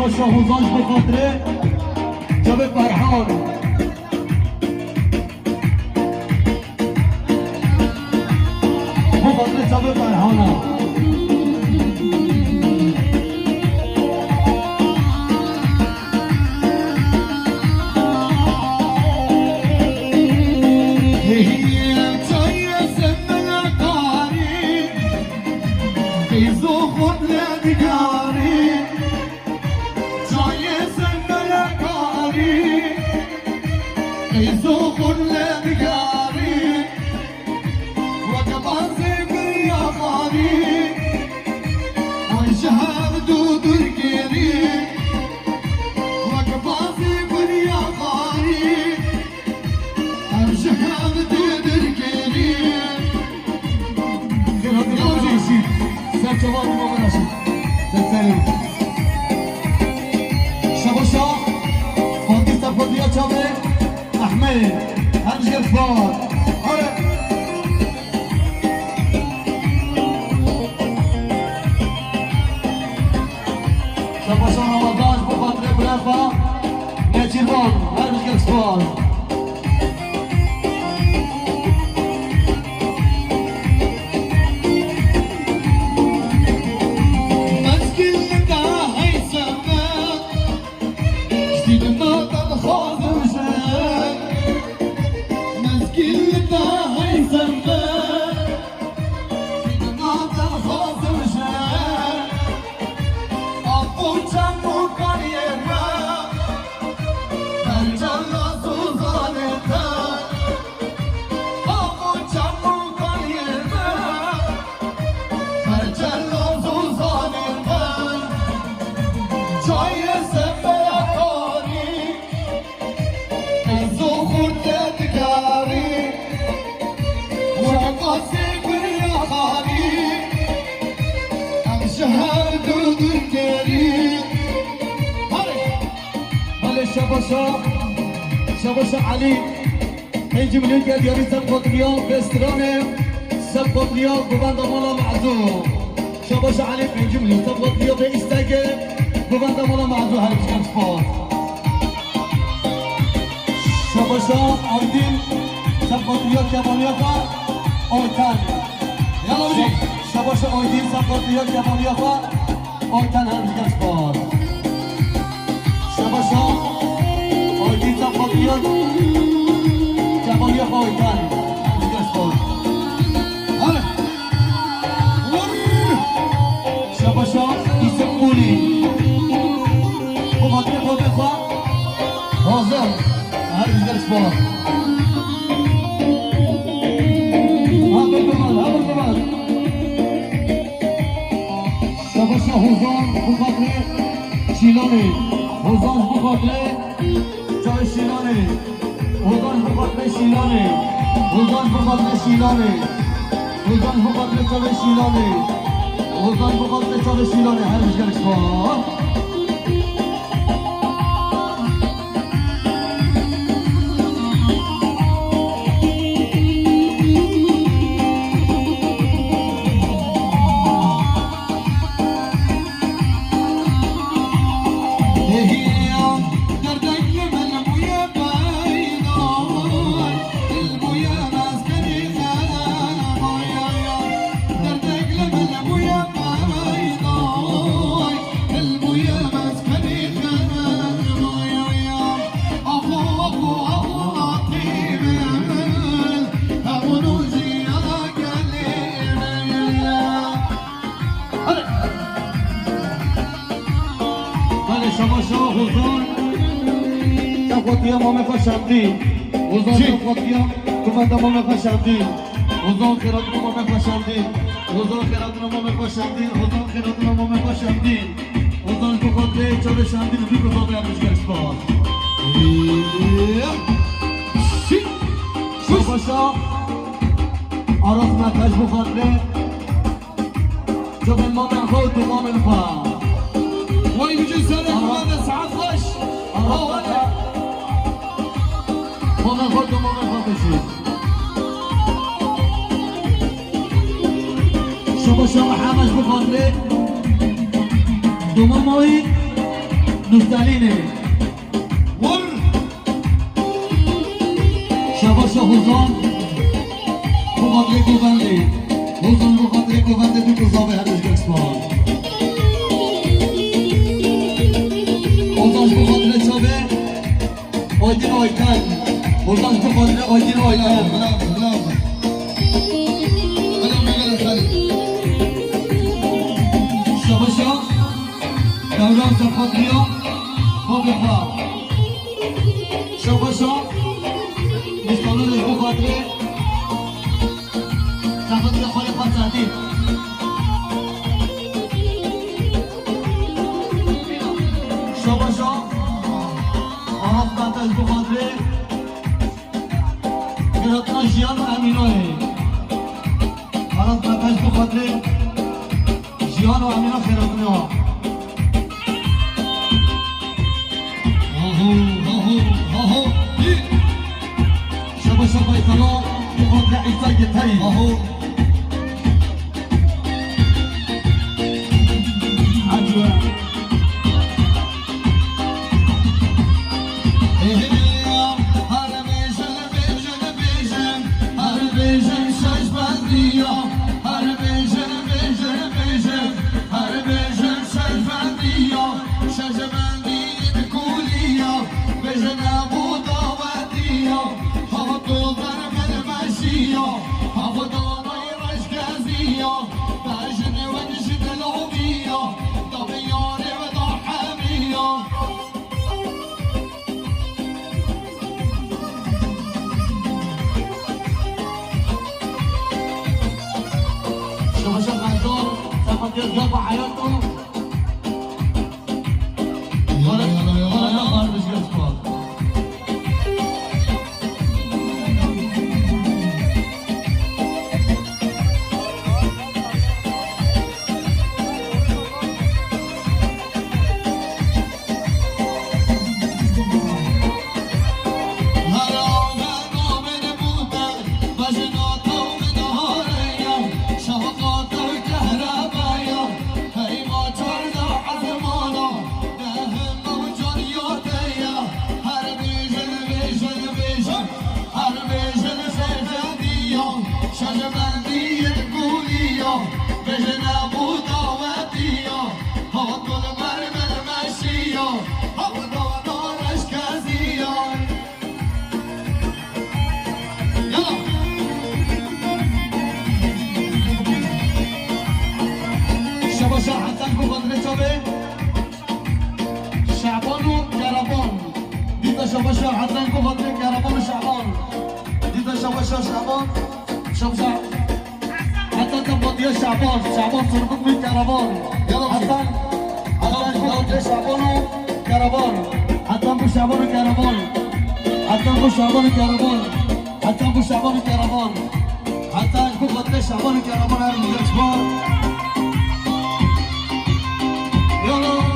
شبا شاهوزانش بخاطره جاب فرحان بخاطره جاب فرحانه شباشا علي هنجي من هيك دياري سبقت اليوم بسترانه سبقت اليوم ببند مالا معزوم شباشا علي هنجي من هيك سبقت اليوم باستاجه ببند مالا معزوم هاي بشكل سباط شباشا عايدين سبقت اليوم يابانيافا اوتان يلا بدي شباشا عايدين سبقت اليوم يابانيافا اوتان هاي بشكل سباط شباشا Oydin zapatıyor, Cemaliye Boydan, Göspor. Hadi. Şabaşa isim Kuli. Bu madde kodefa, hazır. Her Göspor. Haber duman. Şabaşa Huzan, bu madde Şilani. Huzan bu madde Çay Şilani, Huzan Bukatlı Şilani, Huzan Bukatlı Şilani, Huzan Bukatlı Çay Şilani, Huzan Bukatlı Çay Şilani, her bir yarışma. Kotia mame fashamdi, Uzon kotia, kumanda mame fashamdi, Uzon khiratna mame fashamdi, Uzon khiratna mame fashamdi, Uzon khiratna mame fashamdi, Uzon kote chole shamdi, nubi kote yapmış gerçekten. Şabaşa, arasına kaç bu fadle, çok mame khod mame fa. Vay gücü sana kumanda saat kaç, Mame khod mame fadeşi. Şabaşa Muhammed bu fadle, Dumamoi نفتالینه ور شباشا حوزان بخاطر گوونده حوزان بخاطر گوونده تو کذابه هرش گرسپان حوزان بخاطر چابه آیدین آیتن حوزان بخاطر آیدین آیتن شباشا دوران سرخاطریا با بخواه شباشا مستانونش بخاطره سرخاطر خالی خواهد سعدید شباشا آهاف قطعش بخاطره گراتنا جیان و امینوه آهاف قطعش بخاطره جیان و امینو خیراتنه ها شباشا بایتانا بخاطر عیسا گتری عجوه شباشا غزال سقط يضرب حياته ولا نقهر مش قصفار شباشا حسن بخاطر چابه شعبان و کربان دیتا شباشا حسن بخاطر کربان و شعبان دیتا شباشا شعبان شباشا حسن تباطیه شعبان سربط من کربان حسن بخاطر شعبان و کربان حسن بو شعبان و کربان حسن بو شعبان و کربان حسن بو شعبان و کربان حسن بخاطر شعبان و کربان هر مجلس بار يلا